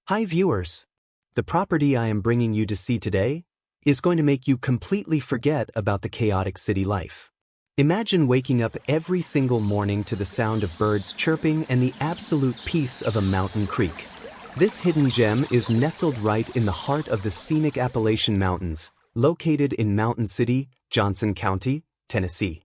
Hi viewers! The property I am bringing you to see today is going to make you completely forget about the chaotic city life. Imagine waking up every single morning to the sound of birds chirping and the absolute peace of a mountain creek. This hidden gem is nestled right in the heart of the scenic Appalachian Mountains, located in Mountain City, Johnson County, Tennessee.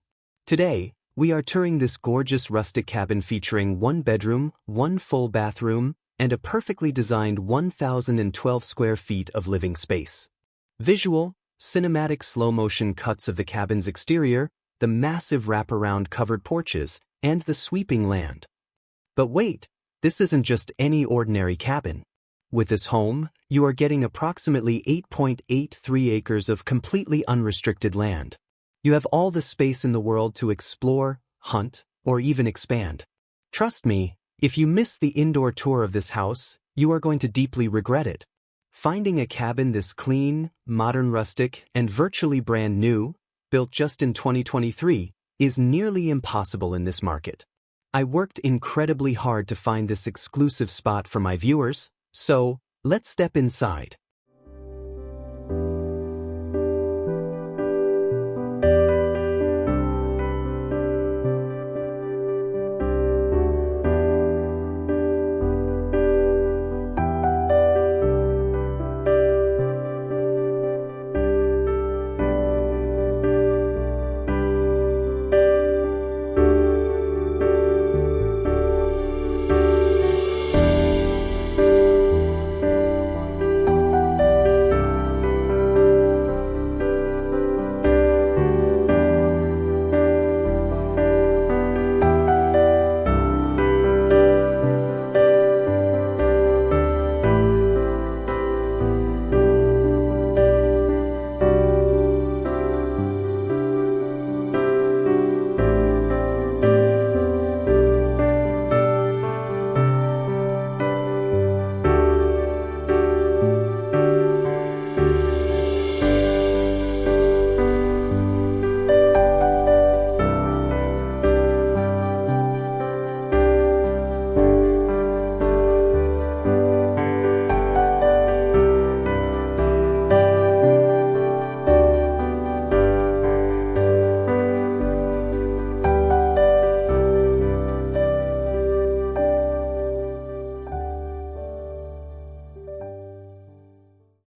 Today, we are touring this gorgeous rustic cabin featuring one bedroom, one full bathroom, and a perfectly designed 1,012 square feet of living space. Visual, cinematic slow-motion cuts of the cabin's exterior, the massive wraparound covered porches, and the sweeping land. But wait, this isn't just any ordinary cabin. With this home, you are getting approximately 8.83 acres of completely unrestricted land. You have all the space in the world to explore, hunt, or even expand. Trust me, if you miss the indoor tour of this house, you are going to deeply regret it. Finding a cabin this clean, modern, rustic, and virtually brand new, built just in 2023, is nearly impossible in this market. I worked incredibly hard to find this exclusive spot for my viewers, so let's step inside.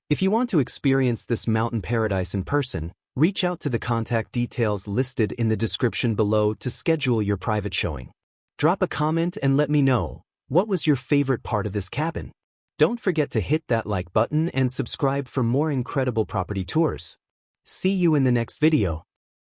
If you want to experience this mountain paradise in person, reach out to the contact details listed in the description below to schedule your private showing. Drop a comment and let me know, what was your favorite part of this cabin? Don't forget to hit that like button and subscribe for more incredible property tours. See you in the next video.